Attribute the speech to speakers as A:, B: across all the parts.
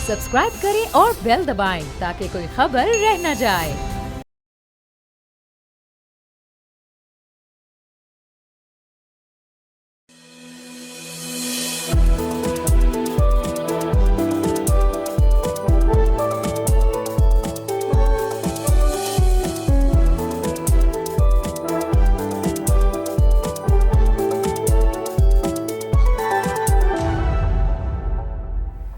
A: Subscribe करें और bell दबाएं ताकि कोई खबर रह न जाए।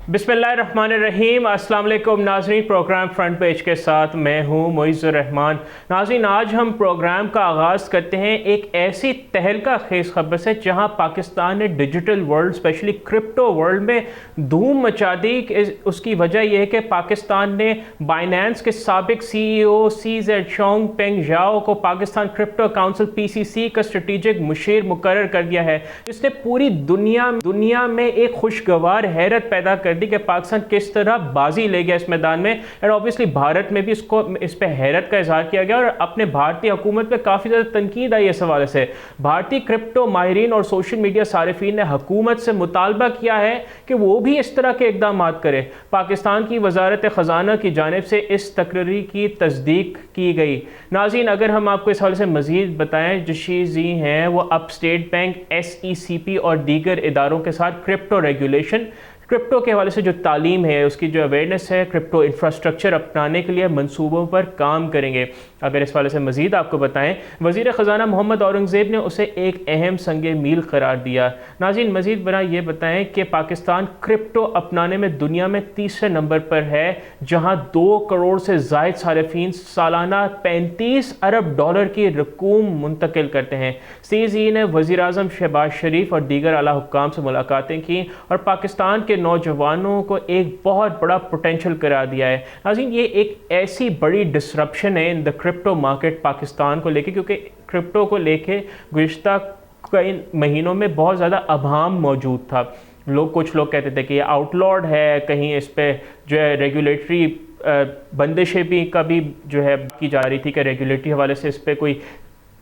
B: बिस्मिल्लाहिर्रहमानिर्रहीम। अस्सलाम वालेकुम नाज़रीन, प्रोग्राम फ्रंट पेज के साथ मैं हूँ मुइज़्ज़ुर रहमान। नाज़रीन, आज हम प्रोग्राम का आगाज़ करते हैं एक ऐसी तहलका खेज़ खबर से जहाँ पाकिस्तान ने digital world specially crypto world में धूम मचा दी। उसकी वजह यह है कि पाकिस्तान ने बाइनेंस के साबिक CEO CZ चोंगपेंग ज़ाओ को पाकिस्तान क्रिप्टो काउंसिल PCC का स्ट्रेटेजिक मुशीर मुकर्रर कर दिया है, जिसने पूरी दुनिया में एक खुशगवार हैरत पैदा कर दी कि पाकिस्तान किस तरह बाजी ले गया इस मैदान में। एंड ऑब्वियसली भारत में भी इस पे हैरत का इजहार किया गया और अपने भारतीय हुकूमत पे काफ़ी ज़्यादा तनकीद आई इस हवाले से। भारतीय क्रिप्टो माहिरीन और सोशल मीडिया सारिफीन ने हुकूमत से मुतालबा किया है कि वो भी इस तरह के इकदाम करे। पाकिस्तान की वजारत ख़जाना की जानिब से इस तकरीर की तस्दीक की गई। नाज़रीन, अगर हम आपको इस हवाले से मज़ीद बताएं, जो चीज़ें हैं वो अब स्टेट बैंक, SECP और दीगर इदारों के साथ क्रिप्टो रेगुलेशन, क्रिप्टो के हवाले से जो तालीम है, उसकी जो अवेयरनेस है, क्रिप्टो इंफ्रास्ट्रक्चर अपनाने के लिए मंसूबों पर काम करेंगे। अगर इस हवाले से मज़ीद आपको बताएं, वज़ीर ख़जाना मोहम्मद औरंगज़ेब ने उसे एक अहम संग मील करार दिया। नाज़रीन, मज़ीद बना ये बताएं कि पाकिस्तान क्रिप्टो अपनाने में दुनिया में तीसरे नंबर पर है, जहां 2 करोड़ से ज़ायद सारिफीन सालाना $35 अरब की रकूम मुंतकिल करते हैं। CZ ने वज़ीर आज़म शहबाज शरीफ और दीगर आला हुक्काम से मुलाकातें की और पाकिस्तान के नौजवानों को एक बहुत बड़ा पोटेंशियल करार दिया है। नाज़रीन, ये एक ऐसी बड़ी डिसरप्शन है in the crypto market Pakistan को लेके, क्योंकि क्रिप्टो को लेके गुज़िश्ता कई महीनों में बहुत ज़्यादा अभाम मौजूद था। कुछ लोग कहते थे कि ये आउटलॉड है, कहीं इस पर जो है रेगुलेटरी बंदिशें भी कभी जो है की जा रही थी कि रेगुलेटरी हवाले से इस पर कोई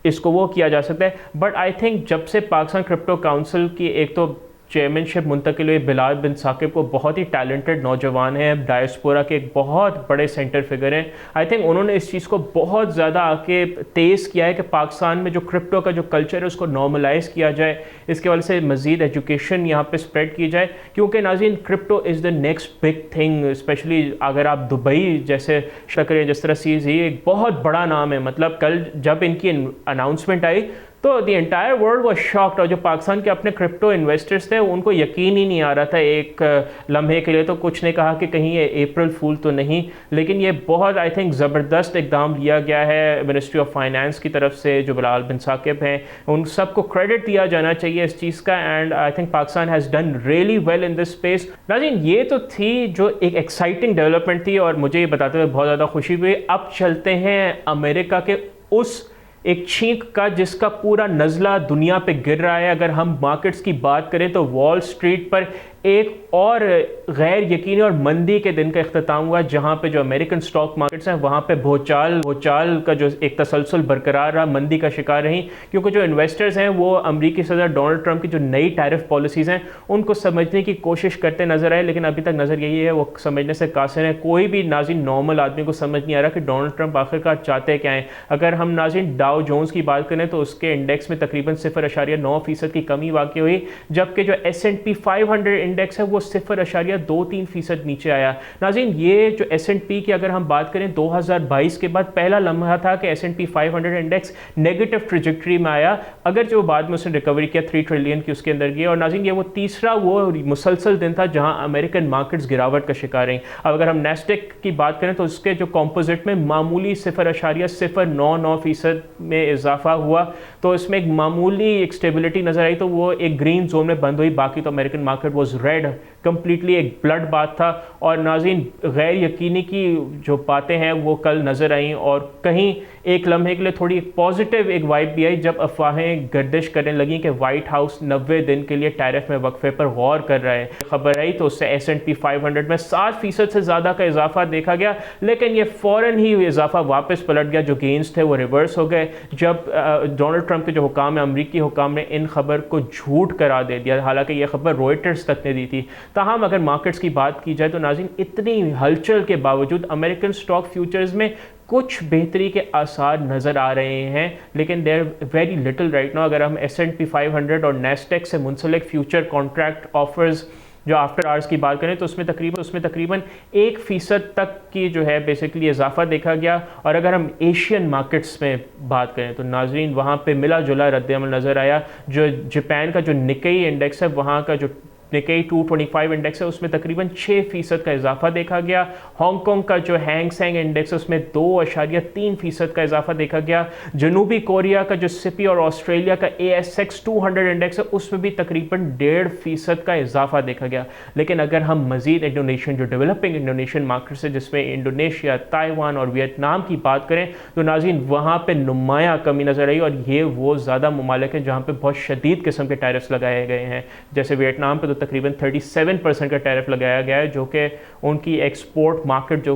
B: इसको वो किया जा सकता है। बट आई थिंक जब से पाकिस्तान क्रिप्टो काउंसिल की एक तो चेयरमैनशिप मुंतकिल हुई, बिलाल बिन साकिब को बहुत ही टैलेंटेड नौजवान हैं, डायस्पोरा के एक बहुत बड़े सेंटर फिगर हैं। आई थिंक उन्होंने इस चीज़ को बहुत ज़्यादा आके तेज़ किया है कि पाकिस्तान में जो क्रिप्टो का जो कल्चर है उसको नॉर्मलाइज़ किया जाए, इसके वजह से मज़ीद एजुकेशन यहाँ पे स्प्रेड की जाए, क्योंकि नाज़रीन crypto is the next big thing. Specially अगर आप दुबई जैसे करें, जिस तरह CZ एक बहुत बड़ा नाम है, मतलब कल जब इनकी अनाउंसमेंट आई तो the entire world was shocked. और जो पाकिस्तान के अपने क्रिप्टो इन्वेस्टर्स थे उनको यकीन ही नहीं आ रहा था एक लम्हे के लिए। तो कुछ ने कहा कि कहीं ये अप्रैल फूल तो नहीं, लेकिन ये बहुत आई थिंक ज़बरदस्त इकदाम लिया गया है मिनिस्ट्री ऑफ फाइनेंस की तरफ से। जो बिलाल बिन साकिब हैं उन सबको क्रेडिट दिया जाना चाहिए इस चीज़ का। And I think Pakistan has done really well in this space. नाज़रीन, ये तो थी जो एक एक्साइटिंग डेवलपमेंट थी और मुझे ये बताते हुए बहुत ज़्यादा खुशी हुई। अब चलते हैं अमेरिका के उस एक छींक का जिसका पूरा नज़ला दुनिया पे गिर रहा है। अगर हम मार्केट्स की बात करें तो वॉल स्ट्रीट पर एक और गैर यकीनी और मंदी के दिन का इख्तिताम हुआ, जहां पे जो अमेरिकन स्टॉक मार्केट्स हैं वहां पे भूचाल का जो एक तसलसल बरकरार रहा, मंदी का शिकार रही, क्योंकि जो इन्वेस्टर्स हैं वो अमेरिकी सदर डोनाल्ड ट्रंप की जो नई टैरिफ पॉलिसीज़ हैं उनको समझने की कोशिश करते नजर आए, लेकिन अभी तक नज़र यही है वो समझने से कासिर है। कोई भी नाज़रीन नॉर्मल आदमी को समझ नहीं आ रहा कि डोनाल्ड ट्रंप आखिरकार चाहते क्या हैं। अगर हम नाज़रीन डाउ जोन्स की बात करें तो उसके इंडेक्स में तकरीबन 0.9% की कमी वाक़ई हुई, जबकि जो S&P 500 इंडेक्स है वो 0.23% नीचे आया। नाज़रीन, ये जो S&P की अगर हम बात करें 2022 के बाद पहला लम्हा था कि S&P 500 इंडेक्स नेगेटिव ट्रेजेक्टरी में आया, अगर जो बाद में उसने रिकवरी किया 3 ट्रिलियन की उसके अंदर गई। और नाज़रीन, ये वो तीसरा वो मुसलसल दिन था जहां अमेरिकन मार्केट्स गिरावट का शिकार रहीं। अब अगर हम नेस्डेक की बात करें तो उसके जो कॉम्पोजिट में मामूली 0.099% में इजाफा हुआ, तो इसमें एक मामूली एक स्टेबिलिटी नजर आई, तो वो एक ग्रीन जोन में बंद हुई। बाकी तो American market was red, completely एक ब्लड बात था। और नाज़रीन, गैर यकीनी की जो बातें हैं वो कल नज़र आई और कहीं एक लम्हे के लिए थोड़ी पॉजिटिव एक वाइब भी आई जब अफवाहें गर्दिश करने लगी कि वाइट हाउस 90 दिन के लिए टैरिफ में वक्फे पर गौर कर रहा है। खबर आई तो उससे S&P 500 में 7% से ज़्यादा का इजाफा देखा गया, लेकिन ये फ़ौरन ही इजाफा वापस पलट गया। जो गेंस थे वो रिवर्स हो गए जब डोनाल्ड ट्रंप के जो हुकाम है, अमरीकी हुकाम ने इन खबर को झूठ करार दे दिया। हालांकि ये खबर रॉयटर्स तक ने दी थी। ताहम अगर मार्केट्स की बात की जाए तो नाज़रीन इतनी हलचल के बावजूद अमेरिकन स्टॉक फ्यूचर्स में कुछ बेहतरी के आसार नज़र आ रहे हैं, लेकिन देर वेरी लिटिल राइट नाउ। अगर हम S&P 500 और नेस्टेक से मुंसलिक फ्यूचर कॉन्ट्रैक्ट ऑफर्स जो आफ्टर आवर्स की बात करें तो उसमें तकरीबन 1% तक की जो है बेसिकली इजाफा देखा गया। और अगर हम एशियन मार्केट्स में बात करें तो नाजरीन वहाँ पे मिला जुला रद्द-ए-अमल नज़र आया। जो जापान का जो निक्केई इंडेक्स है, वहाँ का जो निक्केई 225 इंडेक्स है, उसमें तकरीबन 6% का इजाफा देखा गया। हांगकांग का जो हैंग सेंग इंडेक्स है उसमें 2.3% का इजाफा देखा गया। जनूबी कोरिया का जो सिपी और ऑस्ट्रेलिया का ASX 200 इंडेक्स है उसमें भी तकरीबन 1.5% का इजाफा देखा गया। लेकिन अगर हम मजीद इंडोनेशियन जो डेवलपिंग इंडोनेशियन मार्केट है जिसमें इंडोनेशिया, ताइवान और वियतनाम की बात करें तो नाज़रीन वहाँ पर नुमाया कमी नज़र आई। और ये वो ज़्यादा ममालिक हैं जहाँ पर बहुत शदीद किस्म के टैरिफ्स लगाए गए हैं। जैसे वियतनाम पर तो तकरीबन 37% का टैरिफ लगाया गया है, जो कि उनकी एक्सपोर्ट मार्केट जो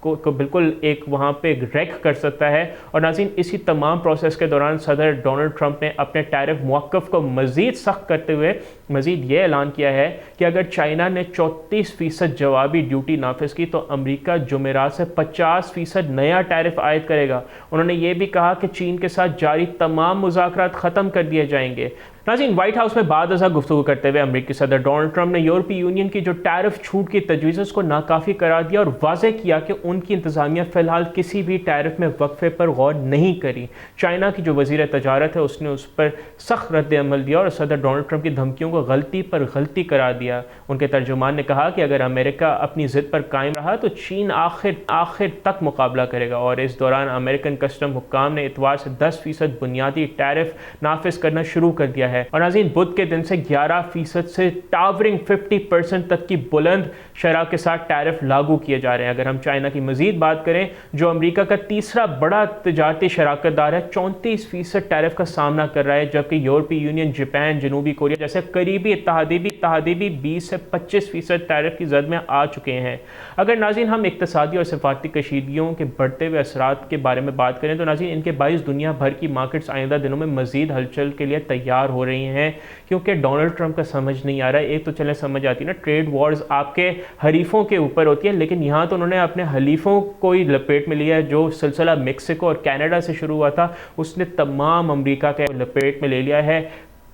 B: को बिल्कुल एक वहाँ पे रैक कर सकता है। और नाज़रीन इसी तमाम प्रोसेस के दौरान सदर डोनाल्ड ट्रंप ने अपने टैरिफ मौक़िफ़ को मज़ीद सख्त करते हुए मज़ीद ये ऐलान किया है कि अगर चाइना ने 34% जवाबी ड्यूटी नाफिज की तो अमेरिका जुमेरात से 50% नया टैरिफ आयद करेगा। उन्होंने ये भी कहा कि चीन के साथ जारी तमाम मुज़ाकरात ख़त्म कर दिए जाएंगे। नाज़रीन व्हाइट हाउस में बाद अज़ा गुफ्तगू करते हुए अमेरिकी सदर डोनाल्ड ट्रंप ने यूरोपीय यूनियन की जो टैरिफ छूट की तजवीज़ उसको नाकाफ़ी करार दिया और वाज़े किया कि उनकी इंतज़ामिया फ़िलहाल किसी भी टैरिफ में वक्फे पर गौर नहीं करी। चाइना की जो वज़ीर तजारत है उसने उस पर सख्त रद्द-ए-अमल दिया और सदर डोनाल्ड ट्रंप की धमकियों को गलती पर गलती करार दिया। उनके तर्जुमान ने कहा कि अगर अमेरिका अपनी ज़िद पर कायम रहा तो चीन आखिर तक मुकाबला करेगा। और इस दौरान अमेरिकन कस्टम हुक्काम ने इतवार से 10% बुनियादी टैरिफ नाफिज करना शुरू कर दिया है। और नाज़रीन बुध के दिन से 11% से टावरिंग 50% तक की बुलंद शरह के साथ टैरिफ लागू किए जा रहे हैं। अगर हम चाइना की मजीद बात करें जो अमेरिका का तीसरा बड़ा तजारती शराकतदार है, 34% टैरिफ का सामना कर रहा है, जबकि यूरोपीय यूनियन, जापान, जनूबी कोरिया जैसे करीबी इत्तहादी भी 20 से 25% टैरिफ की जद में आ चुके हैं। अगर नाज़रीन हम इक्तसादी और सिफारती कशीदगियों के बढ़ते हुए असरात के बारे में बात करें तो नाज़रीन इनके बाइस दुनिया भर की मार्केट्स आइंदा दिनों में मजीद हलचल के लिए तैयार हो रही हैं, क्योंकि डोनाल्ड ट्रंप का समझ नहीं आ रहा है। एक तो चले समझ आती है ना, ट्रेड वॉर्स आपके हरीफों के ऊपर होती है, लेकिन यहाँ तो उन्होंने अपने हलीफों को ही लपेट में लिया है। जो सिलसिला मेक्सिको और कनाडा से शुरू हुआ था उसने तमाम अमेरिका के लपेट में ले लिया है।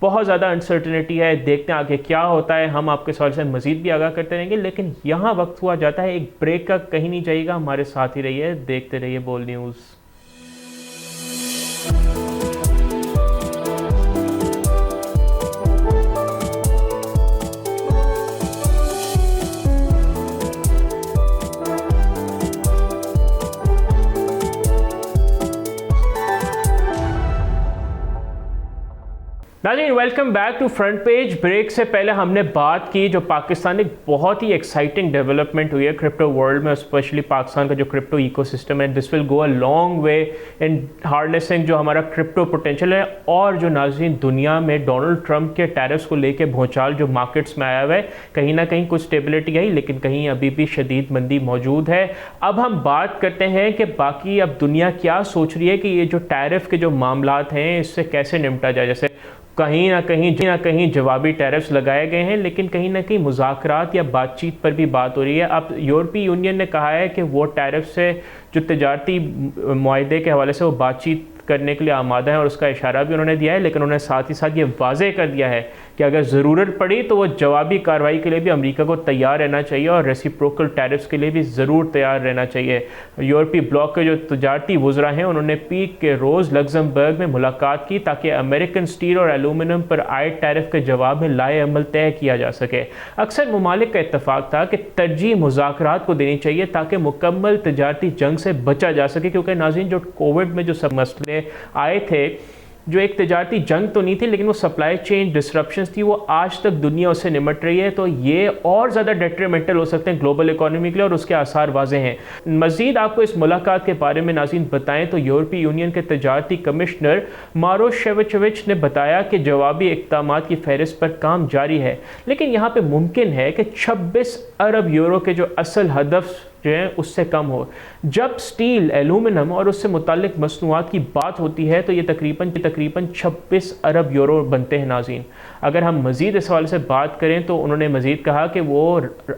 B: बहुत ज़्यादा अनसर्टनिटी है, देखते हैं आगे क्या होता है। हम आपके सवाल से मजीद भी आगाह करते रहेंगे, लेकिन यहाँ वक्त हुआ जाता है एक ब्रेक का। कहीं नहीं जाइएगा, हमारे साथ ही रहिए, देखते रहिए बोल न्यूज़। नाज़रीन welcome back to front page. Break से पहले हमने बात की जो पाकिस्तान एक बहुत ही एक्साइटिंग डेवलपमेंट हुई है क्रिप्टो वर्ल्ड में, स्पेशली पाकिस्तान का जो क्रिप्टो इकोसिस्टम है। This will go a long way in harnessing जो हमारा क्रिप्टो पोटेंशियल है। और जो नाज़रीन दुनिया में डोनाल्ड ट्रंप के टैरिफ्स को लेके भौचाल जो मार्केट्स में आया हुआ है, कहीं ना कहीं कुछ स्टेबिलिटी आई, लेकिन कहीं अभी भी शदीद मंदी मौजूद है। अब हम बात करते हैं कि बाकी अब दुनिया क्या सोच रही है कि ये जो टैरिफ के जो मामलात हैं इससे कैसे निपटा जाए। जैसे कहीं ना कहीं जवाबी टैरिफ्स लगाए गए हैं, लेकिन कहीं ना कहीं मुज़ाकरात या बातचीत पर भी बात हो रही है। अब यूरोपीय यूनियन ने कहा है कि वो टैरिफ से जो तजारती मुआहदे के हवाले से वो बातचीत करने के लिए आमादा है, और उसका इशारा भी उन्होंने दिया है। लेकिन उन्होंने साथ ही साथ ये वाज़े कर दिया है कि अगर ज़रूरत पड़ी तो वो जवाबी कार्रवाई के लिए भी अमेरिका को तैयार रहना चाहिए और रेसिप्रोकल टैरिफ्स के लिए भी ज़रूर तैयार रहना चाहिए। यूरोपीय ब्लॉक के जो तजारती वुज़रा हैं उन्होंने पीक के रोज़ लग्जमबर्ग में मुलाकात की ताकि अमेरिकन स्टील और एलुमिनियम पर आयद टैरिफ के जवाब में लाए अमल तय किया जा सके। अक्सर ममालिक का इत्तफाक था कि तरजीह मुज़ाकरात को देनी चाहिए ताकि मुकम्मल तजारती जंग से बचा जा सके, क्योंकि नाज़रीन जो कोविड में जो सब मसले आए थे, जो एक तजारती जंग तो नहीं थी लेकिन वो सप्लाई चेन डिसरप्शंस थी, वो आज तक दुनिया उससे निमट रही है। तो ये और ज़्यादा डेट्रीमेंटल हो सकते हैं ग्लोबल इकोनॉमी के लिए, और उसके आसार वाज़े हैं। मज़ीद आपको इस मुलाकात के बारे में नाज़रीन बताएं तो यूरोपीय यूनियन के तजारती कमिश्नर मारोश शेविचोविच ने बताया कि जवाबी इक़दामात की फहरिस्त पर काम जारी है, लेकिन यहाँ पर मुमकिन है कि 26 अरब यूरो के जो असल हदफ जो है उससे कम हो। जब स्टील, एलुमिनियम और उससे मुताल्लिक मसनूआत की बात होती है तो ये तकरीबन 26 अरब यूरो बनते हैं नाज़रीन। अगर हम मज़ीद इस हवाले से बात करें तो उन्होंने मज़ीद कहा कि वो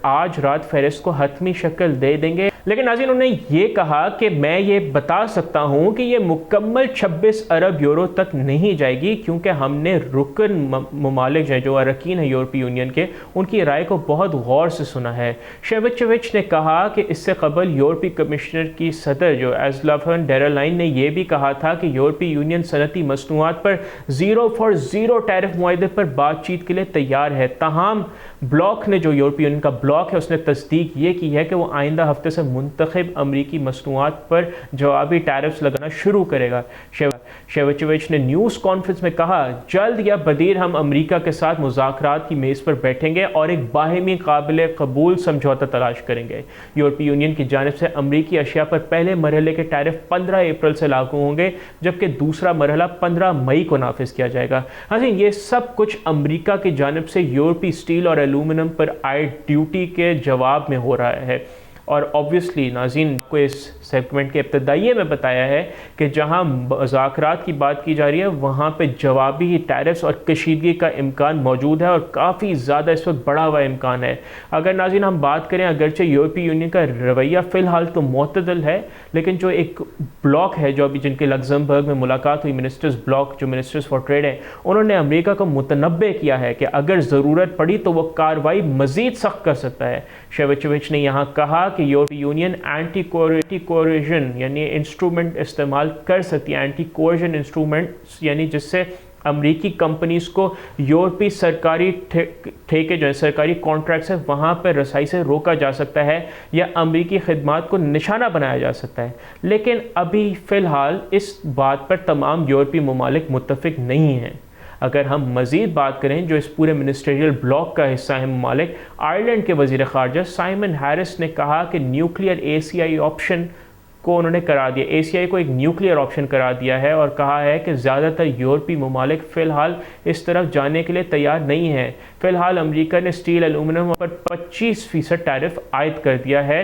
B: आज रात फ़हरिस्त को हतमी शक्ल दे देंगे, लेकिन नाज़रीन उन्होंने ये कहा कि मैं ये बता सकता हूँ कि ये मुकम्मल 26 अरब यूरो तक नहीं जाएगी, क्योंकि हमने रुकन ममालिक जो अरकान है यूरोपीय यूनियन के, उनकी राय को बहुत गौर से सुना है। शेवचेविच ने कहा कि इससे कबल यूरोपीय कमिश्नर की सदर जो Ursula von der Leyen ने यह भी कहा था कि यूरोपीय यूनियन सनती मसनूआत पर 0 for 0 टैरिफ मुआहदे पर बातचीत के लिए तैयार है। ताहम ब्लॉक ने, जो यूरोपीय यूनियन का ब्लॉक है, उसने तस्दीक ये की है कि वो आइंदा हफ्ते से मुंतखब अमरीकी मसनूआत पर जवाबी टैरिफ्स लगाना शुरू करेगा। शेवचेविच ने न्यूज़ कॉन्फ्रेंस में कहा, जल्द या बदीर हम अमरीका के साथ मुज़ाकरात की मेज़ पर बैठेंगे और एक बाहिमी काबिल कबूल समझौता तलाश करेंगे। यूरोपीय यूनियन की जानिब से अमरीकी अशिया पर पहले मरहले के टैरिफ 15 अप्रैल से लागू होंगे, जबकि दूसरा मरहला 15 मई को नाफिज किया जाएगा। हाँ जी, ये सब कुछ अमरीका की जानिब से यूरोपीय स्टील और एलुमिनियम पर आए ड्यूटी के जवाब में हो रहा है। और ऑब्वियसली नाज़रीन को इस सेगमेंट के इब्तदाइये में बताया है कि जहां मुज़ाकरात की बात की जा रही है वहां पे जवाबी टैरिफ्स और कशीदगी का इम्कान मौजूद है, और काफ़ी ज़्यादा इस वक्त बढ़ा हुआ इम्कान है। अगर नाज़रीन हम बात करें, अगरचे यूरोपीय यूनियन का रवैया फ़िलहाल तो मोतदल है, लेकिन जो एक ब्लॉक है, जो अभी जिनके लग्जमबर्ग में मुलाकात हुई, मिनिस्टर्स ब्लॉक जो मिनिस्टर्स फॉर ट्रेड है, उन्होंने अमरीका को मुतनब्बे किया है कि अगर ज़रूरत पड़ी तो वह कार्रवाई मज़ीद सख्त कर सकता है। शेवचेविच ने यहाँ कहा कि यूरोपीय यूनियन एंटी कोरिजन यानी इंस्ट्रूमेंट इस्तेमाल कर सकती है, एंटी कोरिजन इंस्ट्रूमेंट्स यानी जिससे अमरीकी कंपनीज़ को यूरोपीय सरकारी ठेके जो है, सरकारी कॉन्ट्रैक्ट्स है, वहाँ पर रसाई से रोका जा सकता है या अमरीकी खिदमात को निशाना बनाया जा सकता है। लेकिन अभी फ़िलहाल इस बात पर तमाम यूरोपीय ममालिक मुत्तफिक नहीं हैं। अगर हम मज़ीद बात करें, जो इस पूरे मिनिस्ट्रियल ब्लॉक का हिस्सा है ममालिक, आयरलैंड के वज़ीर ख़ारजा साइमन हैरिस ने कहा कि न्यूक्लियर ACI ऑप्शन को उन्होंने करा दिया, ACI को एक न्यूक्लियर ऑप्शन करा दिया है, और कहा है कि ज़्यादातर यूरोपीय ममालिक फ़िलहाल इस तरफ जाने के लिए तैयार नहीं है। फ़िलहाल अमरीका ने स्टील एलुमिनियम पर 25% टैरिफ आयद कर दिया है,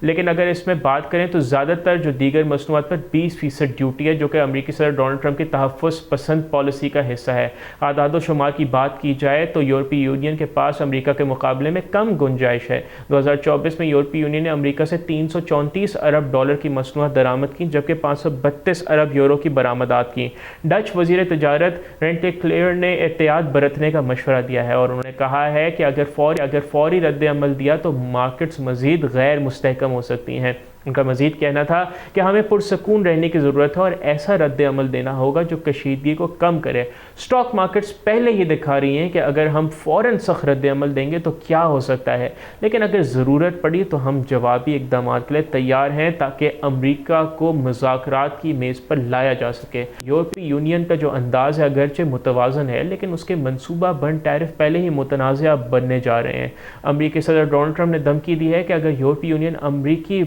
B: लेकिन अगर इसमें बात करें तो ज़्यादातर जो दीगर मसनूआत पर 20% ड्यूटी है, जो कि अमरीकी सदर डोनाल्ड ट्रंप की तहफ़्फ़ुज़ पसंद पॉलिसी का हिस्सा है। आदाद व शुमार की बात की जाए तो यूरोपीय यूनियन के पास अमरीका के मुकाबले में कम गुंजाइश है। 2024 में यूरोपीय यूनियन ने अमरीका से 334 अरब डॉलर की मसनूआत दरामद की, जबकि 532 अरब यूरो की बरामदात की। डच वज़ीर तजारत रेंटे क्लेयर ने एहतियात बरतने का मशवरा दिया है, और उन्होंने कहा है कि अगर फौरी रद्द अमल दिया तो मार्केट्स मज़ीद गैर मुस्तहकम हो सकती हैं। उनका मज़ीद कहना था कि हमें पुरसकून रहने की ज़रूरत है और ऐसा रद्द अमल देना होगा जो कशीदगी को कम करे। स्टॉक मार्केट्स पहले ही दिखा रही हैं कि अगर हम फ़ौरन सख्त रद्द अमल देंगे तो क्या हो सकता है, लेकिन अगर ज़रूरत पड़ी तो हम जवाबी इक़दाम के लिए तैयार हैं, ताकि अमरीका को मुज़ाकरात की मेज़ पर लाया जा सके। यूरोपीय यूनियन का जो अंदाज़ है अगरचे मुतवाज़न है, लेकिन उसके मनसूबा बंद टैरिफ पहले ही मुतनाज़ा बनने जा रहे हैं। अमरीकी सदर डोनाल्ड ट्रंप ने धमकी दी है कि अगर यूरोपीय यूनियन अमरीकी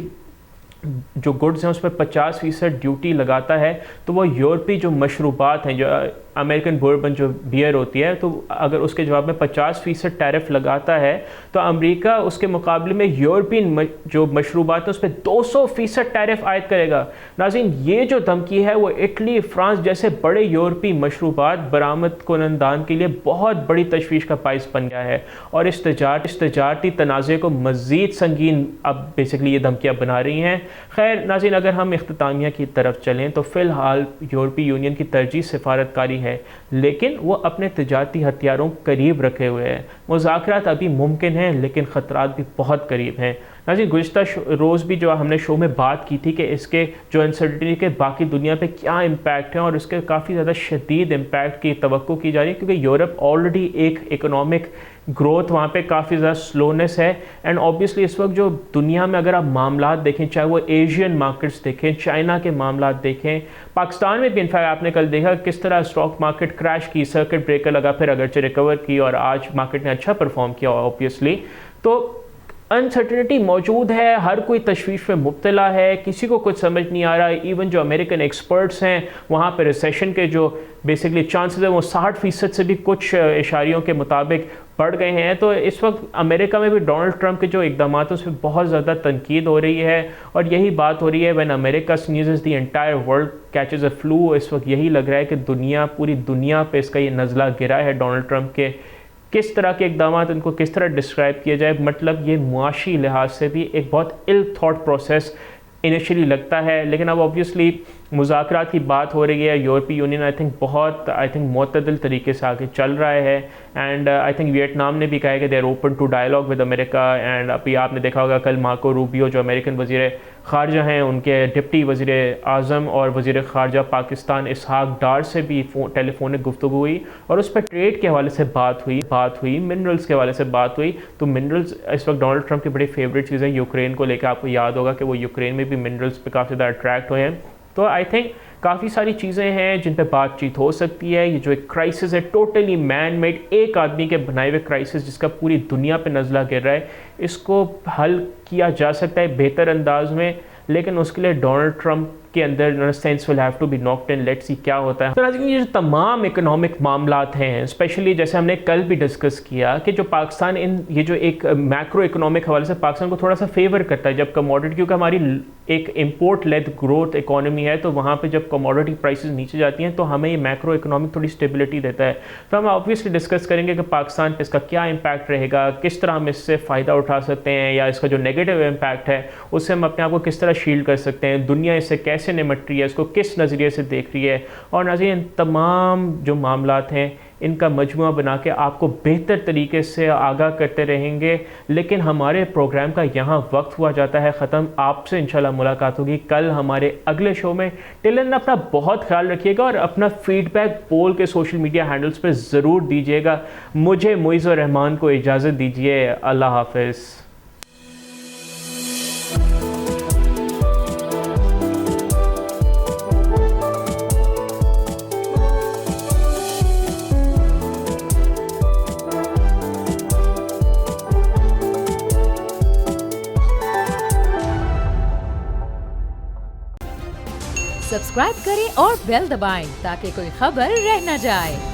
B: जो गुड्स हैं उस पर 50% ड्यूटी लगाता है तो वो यूरोपीय जो मशरूबात हैं, जो अमेरिकन बोर्बन जो बियर होती है, तो अगर उसके जवाब में 50% टैरिफ लगाता है तो अमेरिका उसके मुकाबले में यूरोपियन जो मशरूबात हैं उस पर 200% टैरिफ आयद करेगा। नाज़रीन, ये जो धमकी है वो इटली, फ्रांस जैसे बड़े यूरोपीय मशरूबात बरामद कुनंदान के लिए बहुत बड़ी तशवीश का बाइस बन गया है, और इस तजारती तनाज़े को मज़ीद संगीन अब बेसिकली ये धमकियाँ बना रही हैं। खैर नाज़रीन, अगर हम इख्तितामिया की तरफ चलें तो फ़िलहाल यूरोपीय यूनियन की तरजीह सिफारतकारी है, लेकिन वो अपने तिजारती हथियारों करीब रखे हुए हैं। मुज़ाकरात अभी मुमकिन हैं, लेकिन ख़तरात भी बहुत करीब हैं। नाज़रीन, गुज़िश्ता रोज़ भी जो हमने शो में बात की थी कि इसके जो अनसर्टिनिटी के बाकी दुनिया पे क्या इम्पैक्ट है, और इसके काफ़ी ज़्यादा शदीद इम्पैक्ट की तवक्को की जा रही है, क्योंकि यूरोप ऑलरेडी एक इकोनॉमिक ग्रोथ वहाँ पे काफ़ी ज़्यादा स्लोनेस है, एंड ऑब्वियसली इस वक्त जो दुनिया में अगर आप मामलात देखें, चाहे वो एशियन मार्केट्स देखें, चाइना के मामलात देखें, पाकिस्तान में भी इनफैक्ट आपने कल देखा किस तरह स्टॉक मार्केट क्रैश की, सर्किट ब्रेकर लगा, फिर अगरचे रिकवर की और आज मार्केट ने अच्छा परफॉर्म किया ऑब्वियसली। तो अनसर्टेनिटी मौजूद है, हर कोई तशवीश में मुब्तला है, किसी को कुछ समझ नहीं आ रहा। इवन जो अमेरिकन एक्सपर्ट्स हैं वहाँ पर रिसेशन के जो बेसिकली चांसेस हैं वो 60% से भी कुछ इशारियों के मुताबिक बढ़ गए हैं। तो इस वक्त अमेरिका में भी डोनाल्ड ट्रंप के जो इक़दाम हैं उस पर बहुत ज़्यादा तनकीद हो रही है, और यही बात हो रही है when America sneezes the entire world catches a flu. इस वक्त यही लग रहा है कि पूरी दुनिया पे इसका ये नज़ला गिरा है डोनाल्ड ट्रंप के। किस तरह के इक़दाम, इनको किस तरह डिस्क्राइब किया जाए, मतलब ये मुआशी लिहाज से भी एक बहुत इल थॉट प्रोसेस इनिशियली लगता है। लेकिन अब ऑब्वियसली मुज़ाकरात की बात हो रही है, यूरोपीय यूनियन आई थिंक मुतदिल तरीके से आगे चल रहा है, एंड आई थिंक वियतनाम ने भी कहा है कि they are open to dialogue with America. And अभी आपने देखा होगा कल मार्को रूबियो जो अमेरिकन वज़ीर ख़ारजा हैं, उनके डिप्टी वज़ीर आज़म और वज़ीर ख़ारजा पाकिस्तान इसहाक डार से भी टेलीफोनिक गुफ्तगू हुई, और उस पर ट्रेड के हवाले से बात हुई, मिनरल्स के हवाले से बात हुई। तो मिनरल्स इस वक्त डोनाल्ड ट्रंप की बड़ी फेवरेट चीज़ है यूक्रेन को लेकर। आपको याद होगा कि वो यूक्रेन में भी मिनरल्स पे काफ़ी ज़्यादा अट्रैक्ट हुए हैं। तो आई थिंक काफ़ी सारी चीज़ें हैं जिन पे बातचीत हो सकती है। ये जो एक क्राइसिस है टोटली मैन मेड, एक आदमी के बनाए हुए क्राइसिस जिसका पूरी दुनिया पे नज़ला गिर रहा है, इसको हल किया जा सकता है बेहतर अंदाज में, लेकिन उसके लिए डोनाल्ड ट्रंप के अंदर sense will have to be knocked in. Let's see क्या होता है। तो आज ये जो तमाम इकोनॉमिक मामलात हैं, स्पेशली जैसे हमने कल भी डिस्कस किया कि जो पाकिस्तान ये जो एक मैक्रो इकोनॉमिक हवाले से पाकिस्तान को थोड़ा सा फेवर करता है जब कमोडिटी, क्योंकि हमारी एक इम्पोर्ट लेड ग्रोथ इकोनॉमी है, तो वहाँ पे जब कमोडिटी प्राइसेस नीचे जाती हैं तो हमें ये मैक्रो इकोनॉमिक थोड़ी स्टेबिलिटी देता है। तो हम ऑब्वियसली डिस्कस करेंगे कि पाकिस्तान पे इसका क्या इम्पैक्ट रहेगा, किस तरह हम इससे फ़ायदा उठा सकते हैं, या इसका जो नेगेटिव इम्पैक्ट है उससे हम अपने आप को किस तरह शील्ड कर सकते हैं, दुनिया इससे कैसे निमट रही है, इसको किस नज़रिए से देख रही है। और नाज़रीन, तमाम जो मामलात हैं इनका मजमुआ बना के आपको बेहतर तरीके से आगाह करते रहेंगे। लेकिन हमारे प्रोग्राम का यहाँ वक्त हुआ जाता है ख़त्म। आपसे इंशाल्लाह मुलाकात होगी कल हमारे अगले शो में। टिल देन अपना बहुत ख्याल रखिएगा और अपना फीडबैक पोल के सोशल मीडिया हैंडल्स पर ज़रूर दीजिएगा। मुझे मोइज़ुर रहमान को इजाज़त दीजिए। अल्लाह हाफ़िज़।
A: सब्सक्राइब करें और बेल दबाएं ताकि कोई खबर रह न जाए।